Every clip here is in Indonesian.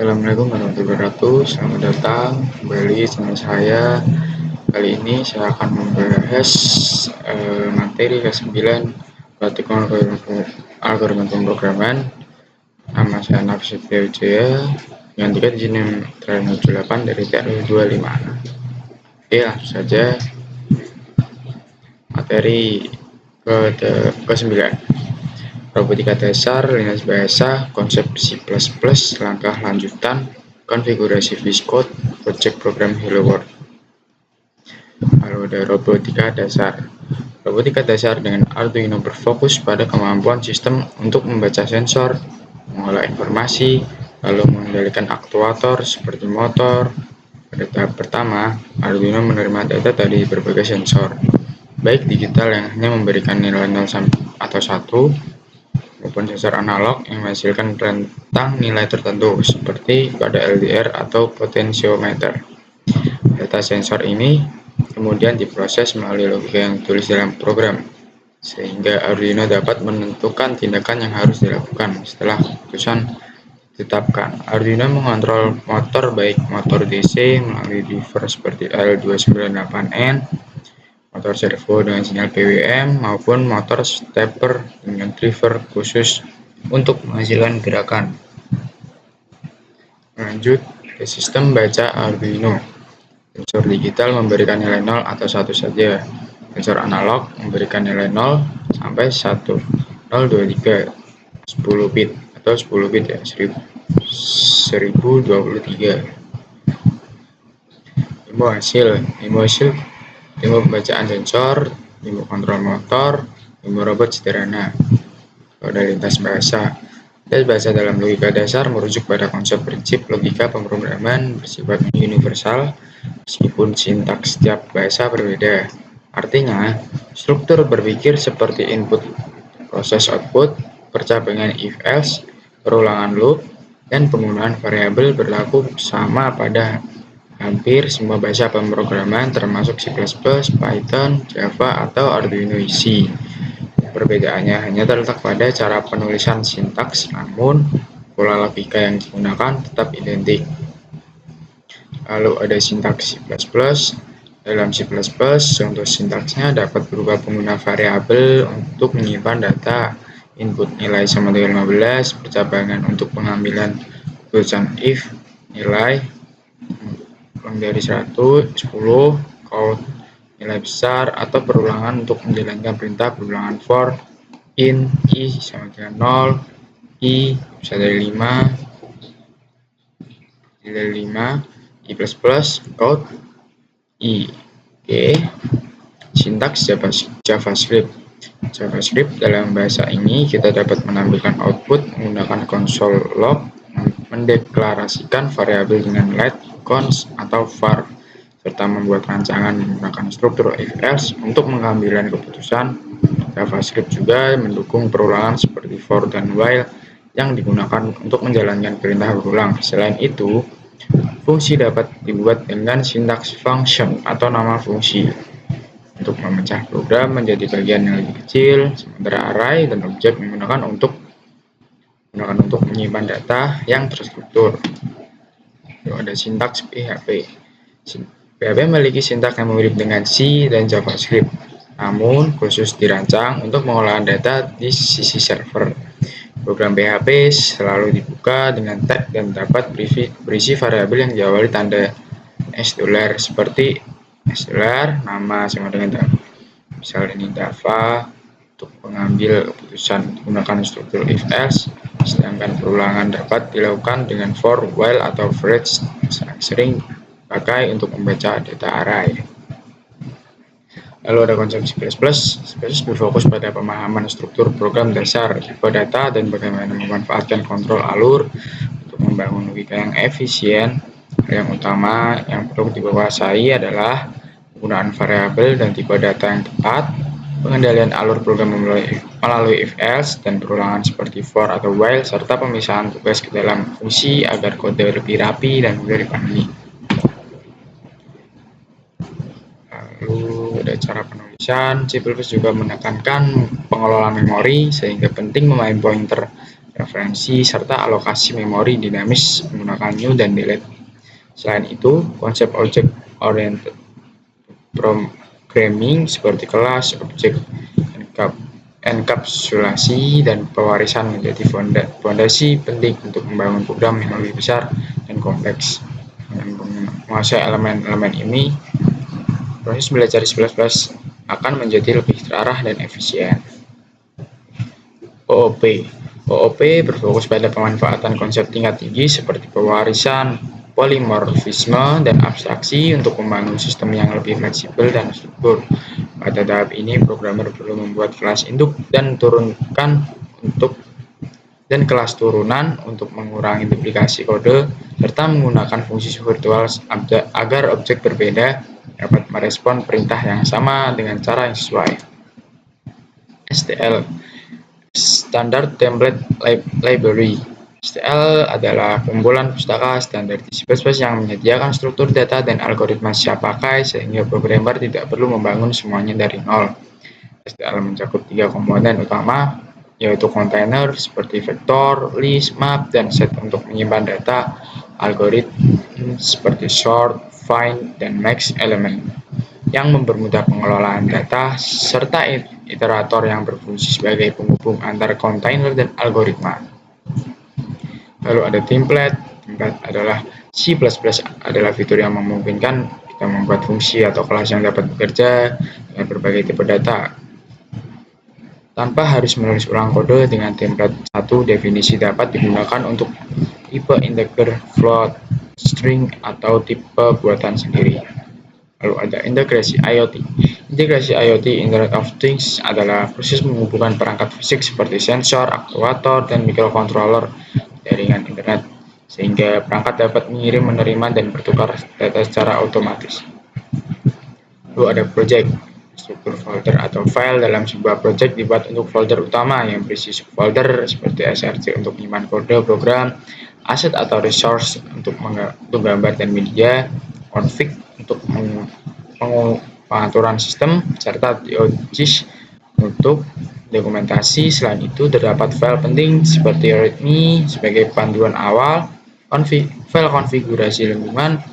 Assalamualaikum warahmatullahi wabarakatuh. Selamat datang kembali sama saya. Kali ini saya akan membahas materi ke-9 Batik Algoritma Pemrograman. Nama saya Nafsi Wijaya dengan tiket izin NIM 78 dari TRU 25. Oke, langsung saja materi ke-9. Robotika dasar, lintas bahasa, konsep C++, langkah lanjutan, konfigurasi VS Code, project program Hello World. Lalu ada robotika dasar. Robotika dasar dengan Arduino berfokus pada kemampuan sistem untuk membaca sensor, mengolah informasi, lalu mengendalikan aktuator seperti motor. Pada tahap pertama, Arduino menerima data dari berbagai sensor, baik digital yang hanya memberikan nilai 0 atau 1, maupun sensor analog yang menghasilkan rentang nilai tertentu seperti pada LDR atau potentiometer. Data sensor ini kemudian diproses melalui logika yang ditulis dalam program, sehingga Arduino dapat menentukan tindakan yang harus dilakukan setelah keputusan ditetapkan. Arduino mengontrol motor baik motor DC melalui driver seperti L298N, motor servo dengan sinyal PWM, maupun motor stepper dengan driver khusus untuk menghasilkan gerakan. Lanjut ke sistem baca Arduino. Sensor digital memberikan nilai 0 atau 1 saja. Sensor analog memberikan nilai 0 sampai 1, 0, 2, 3, 10 bit atau 10 bit ya, 1023. Ilmu hasil ilmu pembacaan sensor, ilmu kontrol motor, ilmu robot sederhana. Pada lintas bahasa. Lintas bahasa dalam logika dasar merujuk pada konsep prinsip logika pemrograman bersifat universal, meskipun sintaks setiap bahasa berbeda. Artinya, struktur berpikir seperti input, proses output, percabangan if-else, perulangan loop, dan penggunaan variabel berlaku sama pada hampir semua bahasa pemrograman termasuk C++, Python, Java, atau Arduino IC. Perbedaannya hanya terletak pada cara penulisan sintaks, namun pola logika yang digunakan tetap identik. Lalu ada sintaks C++. Dalam C++, contoh sintaksnya dapat berupa pengguna variabel untuk menyimpan data, input nilai sama dengan 15, percabangan untuk pengambilan keputusan if, nilai kurang dari 100, 10, count nilai besar, atau perulangan untuk menjalankan perintah perulangan for in i sama dengan 0, i bisa dari 5, i plus plus, count i. Oke. Sintaks JavaScript. JavaScript dalam bahasa ini kita dapat menampilkan output menggunakan console log, mendeklarasikan variabel dengan let, const, atau var, serta membuat rancangan menggunakan struktur if-else untuk pengambilan keputusan. JavaScript juga mendukung perulangan seperti for dan while yang digunakan untuk menjalankan perintah berulang. Selain itu, fungsi dapat dibuat dengan sintaks function atau nama fungsi untuk memecah program menjadi bagian yang lebih kecil, sementara array dan objek menggunakan untuk menyimpan data yang terstruktur. Lalu ada sintaks PHP. PHP memiliki sintaks yang mirip dengan C dan JavaScript, namun khusus dirancang untuk pengolahan data di sisi server. Program PHP selalu dibuka dengan tag dan dapat berisi variabel yang diawali tanda $, seperti $, nama sama dengan misalnya ini Java, untuk mengambil keputusan menggunakan struktur if-else, sedangkan perulangan dapat dilakukan dengan for, while, atau for each, sering dipakai untuk membaca data array. Lalu ada konsep C++. C++ berfokus pada pemahaman struktur program dasar, tipe data, dan bagaimana memanfaatkan kontrol alur untuk membangun logika yang efisien. Yang utama yang perlu dikuasai adalah penggunaan variabel dan tipe data yang tepat, pengendalian alur program melalui if-else dan perulangan seperti for atau while, serta pemisahan tugas ke dalam fungsi agar kode lebih rapi dan mudah dipahami. Lalu ada cara penulisan. C++ juga menekankan pengelolaan memori, sehingga penting memahami pointer referensi, serta alokasi memori dinamis menggunakan new dan delete. Selain itu, konsep object-oriented programming seperti kelas, objek, enkapsulasi, dan pewarisan menjadi fondasi penting untuk membangun program yang lebih besar dan kompleks. Dengan menguasai elemen-elemen ini, proses belajar C++ akan menjadi lebih terarah dan efisien. OOP OOP berfokus pada pemanfaatan konsep tingkat tinggi seperti pewarisan, polimorfisme, dan abstraksi untuk membangun sistem yang lebih fleksibel dan struktur. Pada tahap ini, programmer perlu membuat kelas induk dan kelas turunan untuk mengurangi duplikasi kode, serta menggunakan fungsi virtual agar objek berbeda dapat merespon perintah yang sama dengan cara yang sesuai. STL Standard Template Library. STL adalah kumpulan pustaka standar di C++ yang menyediakan struktur data dan algoritma siap pakai sehingga programmer tidak perlu membangun semuanya dari nol. STL mencakup 3 komponen utama, yaitu kontainer seperti vektor, list, map, dan set untuk menyimpan data, algoritma seperti sort, find, dan max element yang mempermudah pengelolaan data, serta iterator yang berfungsi sebagai penghubung antara kontainer dan algoritma. Lalu ada template. Template adalah C++ adalah fitur yang memungkinkan kita membuat fungsi atau kelas yang dapat bekerja dengan berbagai tipe data tanpa harus menulis ulang kode. Dengan template, satu definisi dapat digunakan untuk tipe integer, float, string, atau tipe buatan sendiri. Lalu ada integrasi IoT. Integrasi IoT, Internet of Things, adalah proses menghubungkan perangkat fisik seperti sensor, aktuator, dan microcontroller jaringan internet, sehingga perangkat dapat mengirim, menerima, dan bertukar data secara otomatis. Lalu ada project. Struktur folder atau file dalam sebuah project dibuat untuk folder utama yang berisi subfolder seperti src untuk menyimpan kode program, aset atau resource untuk gambar dan media, config untuk pengaturan sistem, serta DOGIS untuk dokumentasi. Selain itu, terdapat file penting seperti readme sebagai panduan awal, file konfigurasi lingkungan,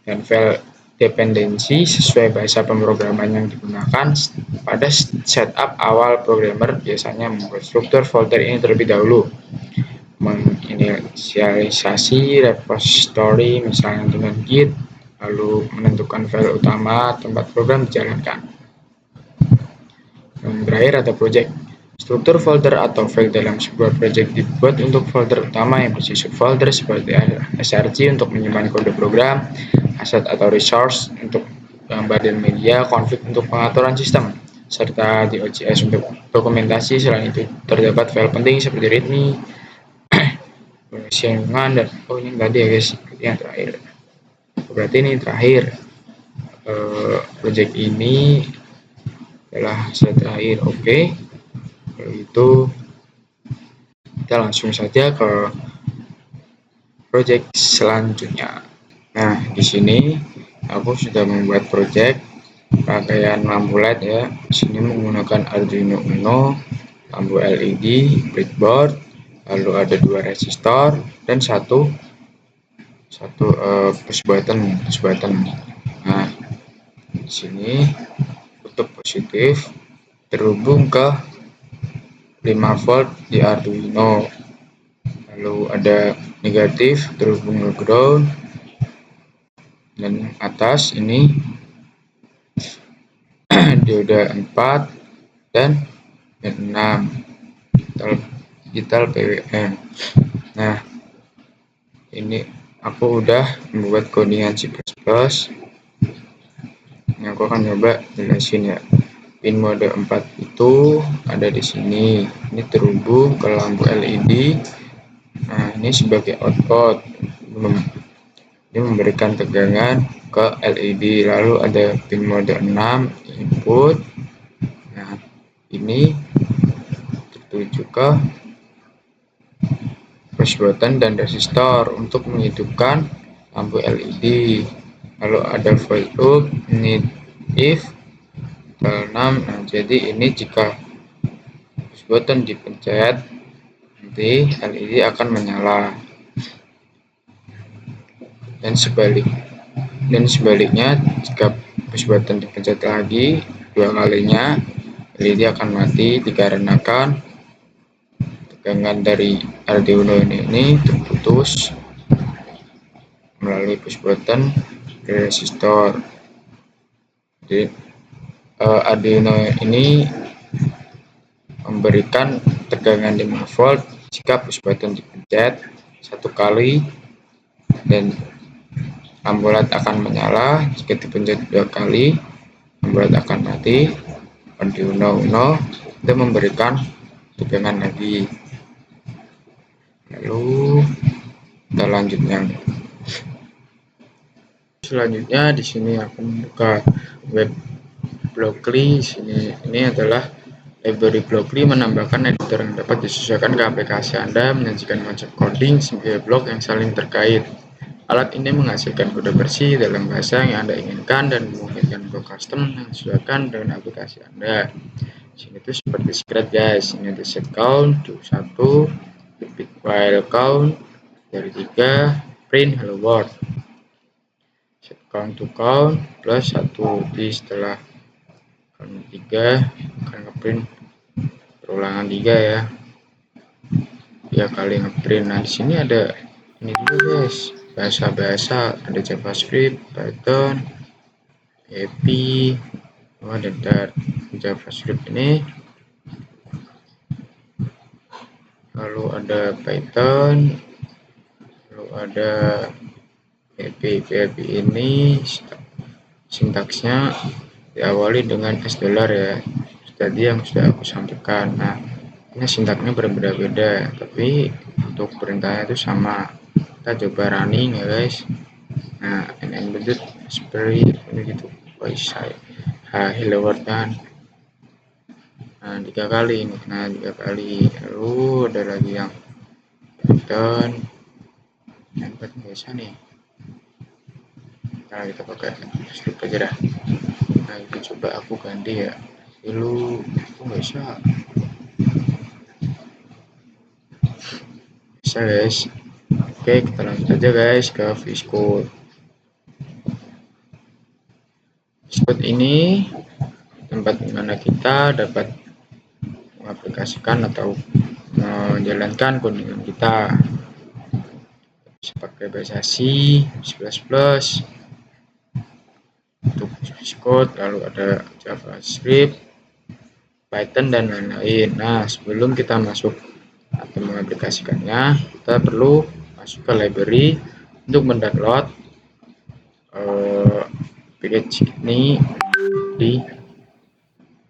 dan file dependensi sesuai bahasa pemrograman yang digunakan. Pada setup awal, programmer biasanya membuat struktur folder ini terlebih dahulu, menginisialisasi repository misalnya dengan git, lalu menentukan file utama tempat program dijalankan. Yang terakhir ada project. Struktur folder atau file dalam sebuah project dibuat untuk folder utama yang berisi subfolder seperti src untuk menyimpan kode program, aset atau resource untuk gambar dan media, config untuk pengaturan sistem, serta DOGS untuk dokumentasi. Selain itu, terdapat file penting seperti readme, lingkungan, dan ini tadi ya guys, yang terakhir. Berarti ini terakhir. Project ini adalah hasil terakhir. Oke. Kalau itu kita langsung saja ke project selanjutnya. Nah, di sini aku sudah membuat project rangkaian lampu LED ya. Di sini menggunakan Arduino Uno, lampu LED, breadboard, lalu ada 2 resistor dan satu push button. Nah, di sini untuk positif terhubung ke 5 volt di Arduino, lalu ada negatif terhubung ke ground, dan atas ini dioda 4 dan 6 digital PWM. Nah, ini aku udah membuat codingan C++. Ini aku akan coba jelasin ya. Pin mode 4 itu ada di sini. Ini terhubung ke lampu LED. Nah, ini sebagai output. Ini memberikan tegangan ke LED. Lalu ada pin mode 6 input. Nah, ini tertuju ke push button dan resistor untuk menghidupkan lampu LED. Lalu ada void loop, need if, 6. Nah, jadi ini jika push button dipencet, nanti LED akan menyala, dan sebaliknya jika push button dipencet lagi 2 kalinya, LED akan mati dikarenakan tegangan dari Arduino ini terputus melalui push button resistor. Jadi Arduino ini memberikan tegangan 5 volt jika push button dipencet 1 kali, dan lampu LED akan menyala jika dipencet 2 kali. Lampu LED akan mati. Arduino Uno itu memberikan tegangan lagi. Lalu kita lanjut yang selanjutnya. Di sini aku membuka web Blockly. Ini adalah library Blockly, menambahkan editor yang dapat disesuaikan ke aplikasi Anda, menyajikan konsep coding sebagai blok yang saling terkait. Alat ini menghasilkan kode bersih dalam bahasa yang Anda inginkan dan memungkinkan blok custom yang disesuaikan dengan aplikasi Anda. Sini tuh seperti script guys. Ini ada set count 1, repeat while count dari 3, print hello world. Set count to count plus 1, di setelah count 3 akan ngeprint perulangan 3 ya. 3 kali ngeprint. Nah, di sini ada ini juga guys, bahasa-bahasa, ada JavaScript, Python, Happy, ada Dart. JavaScript ini, lalu ada Python, lalu ada Happy. Happy ini sintaksnya diawali dengan $, ya, tadi yang sudah aku sampaikan. Nah, ini sintaknya berbeda-beda, tapi untuk perintahnya itu sama. Kita coba running ya guys. Nah, embedded seperti ini gitu. Hello world kan. Nah, 3 kali ini. Nah, 3 kali. Lalu ada lagi yang Python. Yang biasa nih. Nah, kita pakai script aja dah. Nah, itu coba aku ganti ya. Lalu aku nggak bisa guys. Oke, kita lanjut aja guys ke VS Code. VS Code ini tempat dimana kita dapat mengaplikasikan atau menjalankan codingan kita. Bisa pakai bahasa C, C++, untuk VS Code, lalu ada JavaScript, Python, dan lain-lain. Nah, sebelum kita masuk atau mengaplikasikannya, kita perlu masuk ke library untuk mendownload package ini di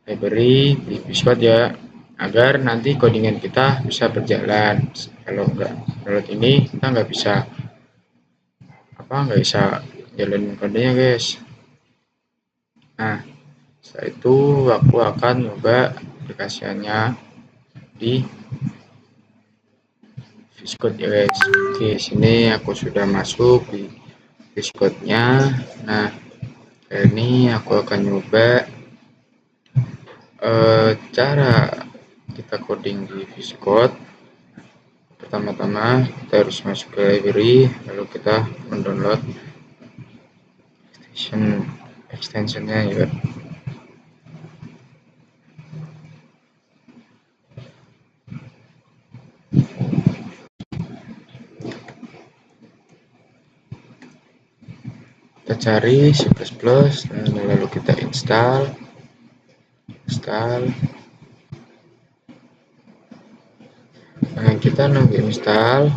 library di VS Code ya, agar nanti codingan kita bisa berjalan. Kalau enggak download ini, kita nggak bisa jalanin kodenya guys. Nah, setelah itu aku akan coba aplikasinya di VS Code ya guys. Oke, sini aku sudah masuk di VS Code-nya. Nah, ini aku akan coba cara kita coding di VS Code. Pertama-tama kita harus masuk ke library, lalu kita mendownload extensionnya ya. Kita cari C++, lalu kita install. Nah, kita nunggu install.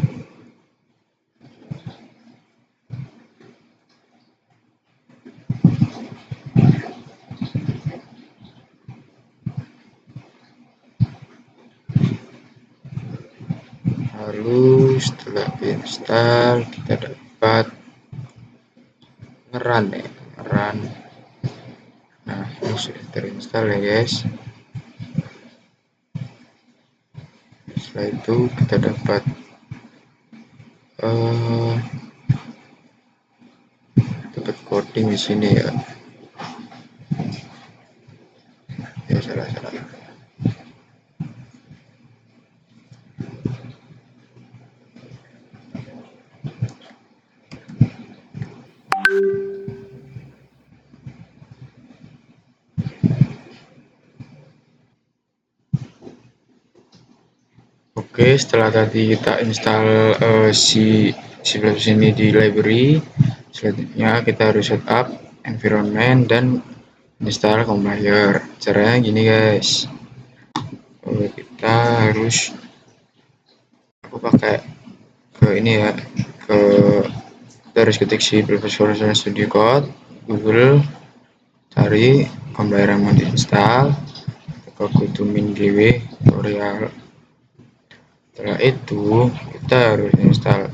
Lalu setelah install, kita dapat ngerun. Nah, ini sudah terinstall ya guys. Setelah itu kita dapat coding di sini ya. Salah. Oke, setelah tadi kita install si C++ ini di library, selanjutnya kita harus setup environment dan install compiler. Caranya gini guys, kita harus, aku pakai ke ini ya, ke kita harus ketik C++ Visual Studio Code, Google, cari compiler yang mau diinstal, ke go min gw tutorial. Setelah itu kita harus install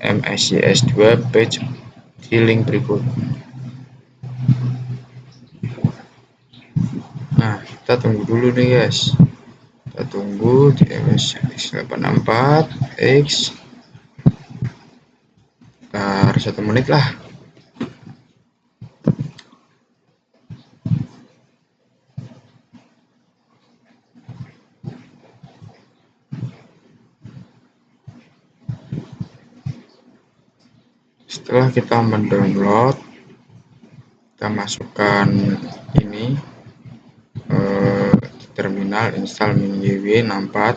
MSCS2 page di link berikut. Nah, kita tunggu dulu nih guys, kita tunggu di MSX864X sekitar 1 menit lah. Setelah kita mendownload, kita masukkan ini di terminal install min-gw numpad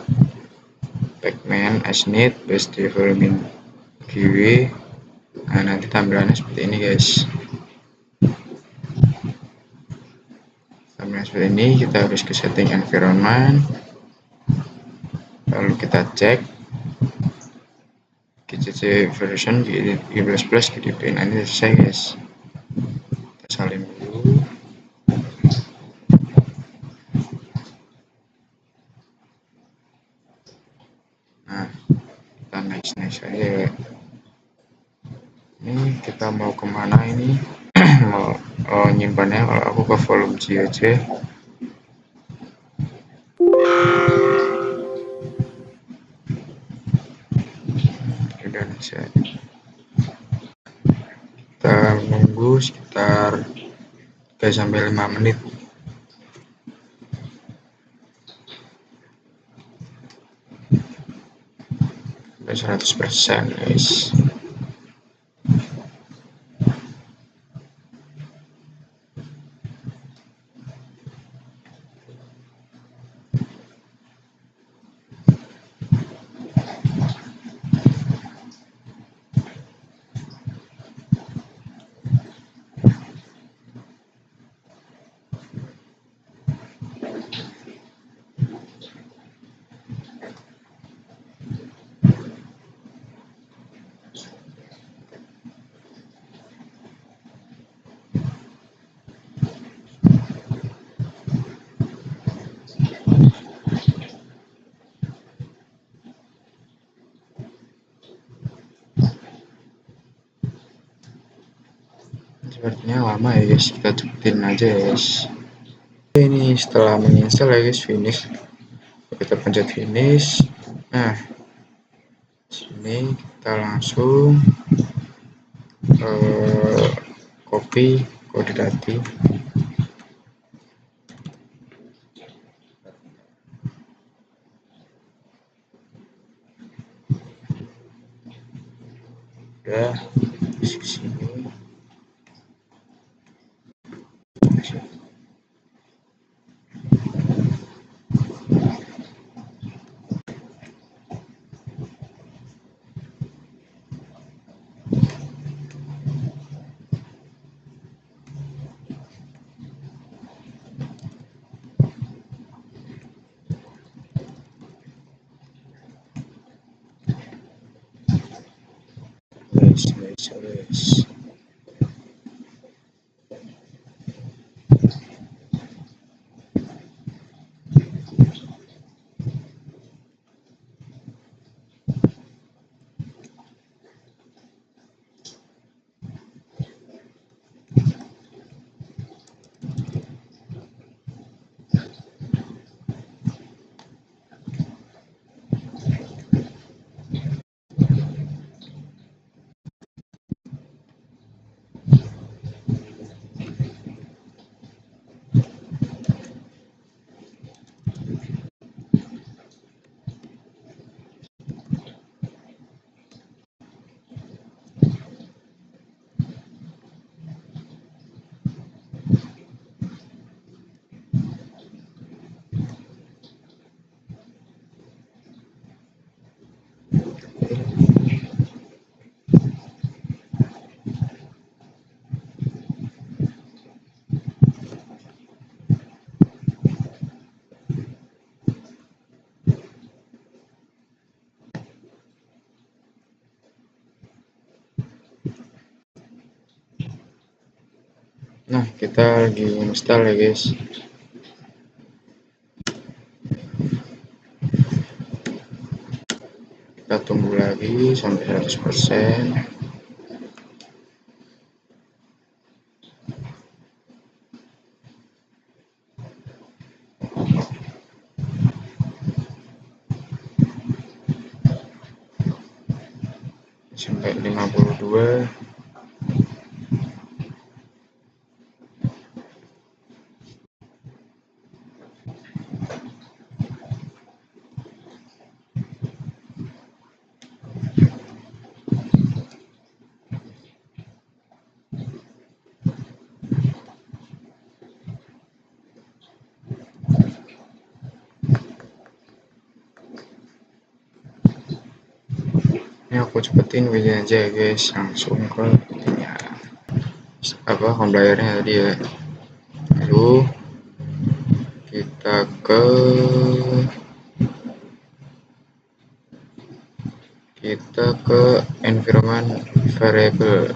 pacman snit festival min-gw. Nah, nanti tampilannya seperti ini guys. Tampilan seperti ini, kita harus ke setting environment, lalu kita cek GCC version G++ GDB. Nanti selesai guys, kita salin dulu. Nah, kita next aja ya. Ini kita mau kemana ini? Mau nyimpannya, kalau aku ke volume G aja. Udah bisa. Kita menunggu sekitar 3-5 menit. Udah 100% guys. Sepertinya lama ya guys, kita cepetin aja ya guys. Ini setelah menginstal ya guys, finish, kita pencet finish. Nah, sini kita langsung copy kode tadi. Udah di sini. Guys. Nah, kita lagi install ya guys. Kita tunggu lagi sampai 100%. Sampai 52. Ini aku cepetin videonya aja ya guys, langsung ke ya, home layernya tadi ya. Lalu kita ke environment variable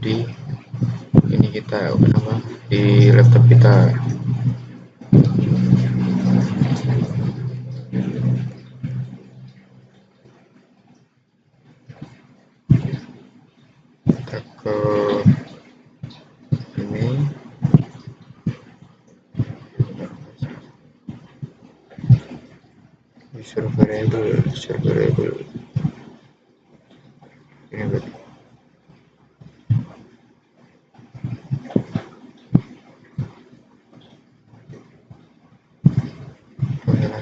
di ini kita di laptop kita. Kita ke ini user variable ini berarti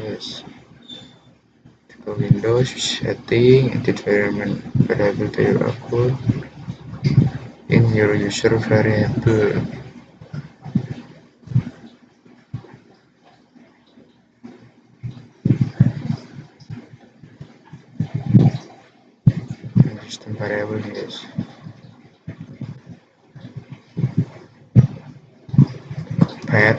guys. Ke Windows setting edit environment variable to your account in your user variable. System variable guys. Pet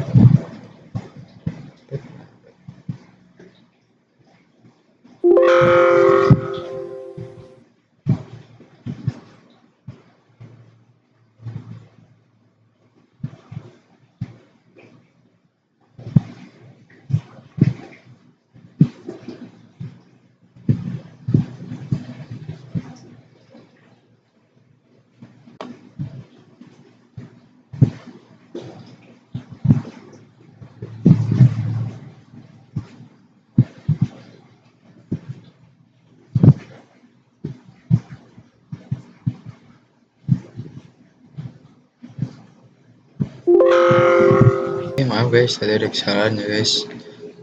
maaf guys, tadi ada kesalahan ya guys.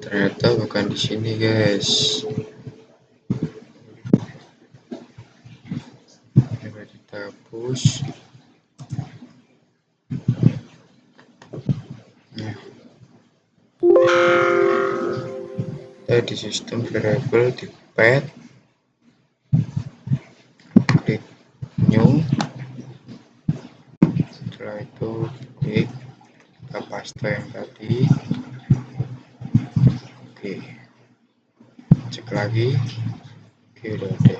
Ternyata bukan di sini guys. Coba kita hapus. Nah, kita di sistem variable di pet, klik new. Setelah itu klik kita paste yang tadi. Oke, cek lagi. Oke, udah ada.